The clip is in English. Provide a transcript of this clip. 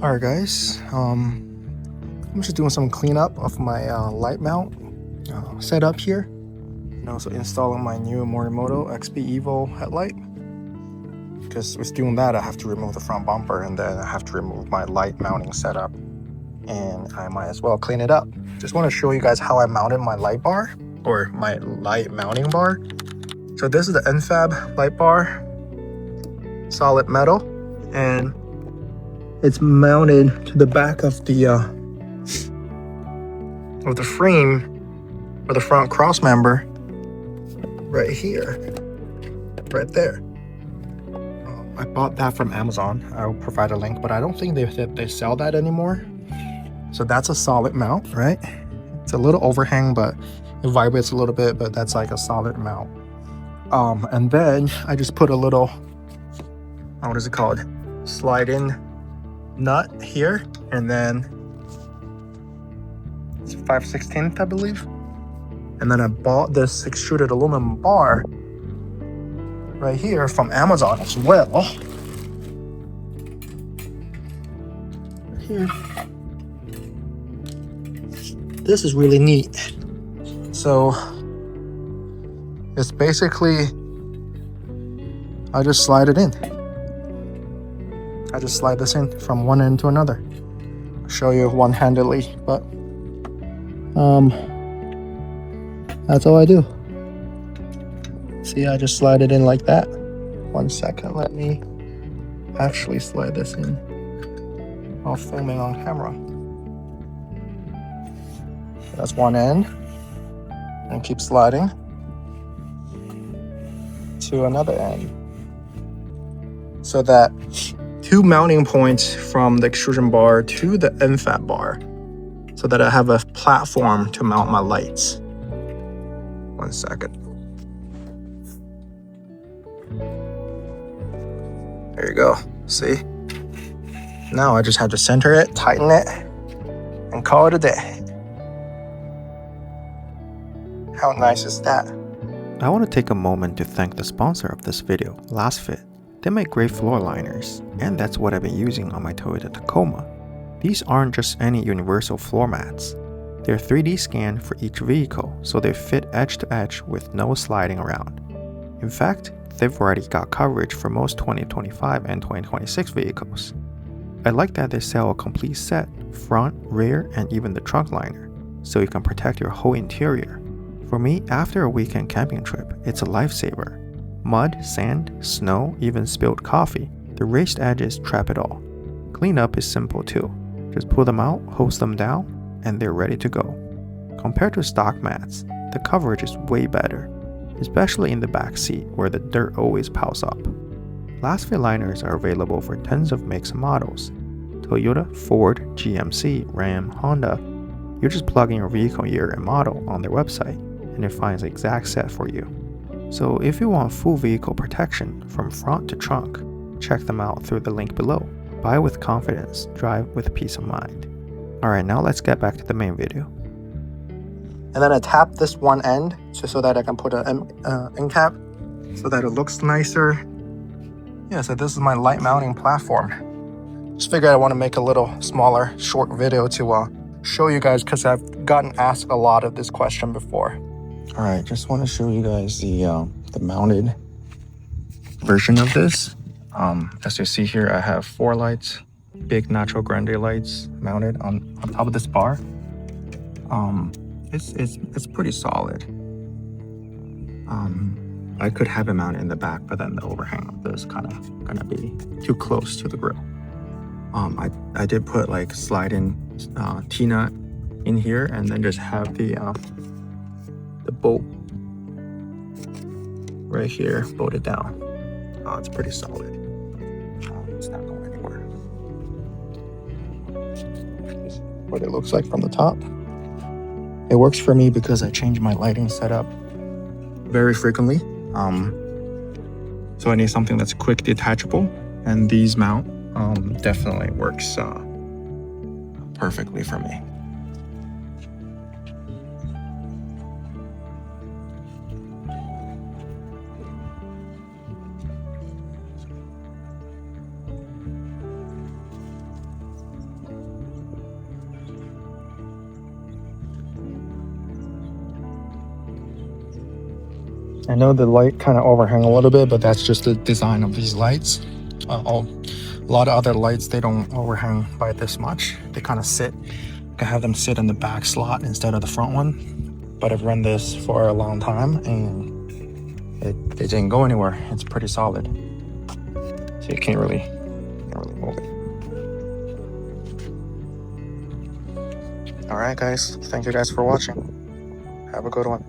Alright guys, I'm just doing some cleanup of my light mount setup here, and also installing my new Morimoto XP Evo headlight. Because with doing that, I have to remove the front bumper, and then I have to remove my light mounting setup, and I might as well clean it up. Just want to show you guys how I mounted my light bar, or my light mounting bar. So this is the NFAB light bar, solid metal, and it's mounted to the back of the frame, or the front cross member, right here, right there. I bought that from Amazon. I'll provide a link, but I don't think they sell that anymore. So that's a solid mount, right? It's a little overhang, but it vibrates a little bit, but that's like a solid mount. And then I just put a little, what is it called? Slide-in nut here, and then it's 5/16, I believe. And then I bought this extruded aluminum bar right here from Amazon as well. Here. This is really neat. So it's basically, I just slide it in. I just slide this in from one end to another. I'll show you one-handedly, but that's all I do. See, I just slide it in like that. 1 second, let me actually slide this in while filming on camera. That's one end, and keep sliding to another end, so that 2 mounting points from the extrusion bar to the NFAB bar, so that I have a platform to mount my lights. 1 second. There you go. See? Now I just have to center it, tighten it, and call it a day. How nice is that? I want to take a moment to thank the sponsor of this video, Lasfit. They make great floor liners, and that's what I've been using on my Toyota Tacoma. These aren't just any universal floor mats. They're 3D scanned for each vehicle, so they fit edge to edge with no sliding around. In fact, they've already got coverage for most 2025 and 2026 vehicles. I like that they sell a complete set, front, rear, and even the trunk liner, so you can protect your whole interior. For me, after a weekend camping trip, it's a lifesaver. Mud, sand, snow, even spilled coffee, the raised edges trap it all. Cleanup is simple too. Just pull them out, hose them down, and they're ready to go. Compared to stock mats, the coverage is way better, especially in the back seat where the dirt always piles up. Lasfit liners are available for tons of makes and models. Toyota, Ford, GMC, Ram, Honda. You just plug in your vehicle year and model on their website, and it finds the exact set for you. So if you want full vehicle protection from front to trunk, check them out through the link below. Buy with confidence, drive with peace of mind. Alright, now let's get back to the main video. And then I tap this one end so that I can put an end cap, so that it looks nicer. Yeah, so this is my light mounting platform. Just figured I want to make a little smaller, short video to show you guys, because I've gotten asked a lot of this question before. All right, just want to show you guys the mounted version of this. As you see here, I have 4 lights, big Nacho Grande lights mounted on top of this bar. It's pretty solid. I could have it mounted in the back, but then the overhang of this kind of gonna be too close to the grill. I did put like slide-in T-nut in here, and then just have the bolt right here bolted down. It's pretty solid. It's not going anywhere. This is what it looks like from the top. It works for me because I change my lighting setup very frequently. So I need something that's quick detachable, and these mount definitely works perfectly for me. I know the light kind of overhang a little bit, but that's just the design of these lights. A lot of other lights, they don't overhang by this much. They kind of sit. I can have them sit in the back slot instead of the front one. But I've run this for a long time and it didn't go anywhere. It's pretty solid. So you can't really move it. All right, guys. Thank you guys for watching. Have a good one.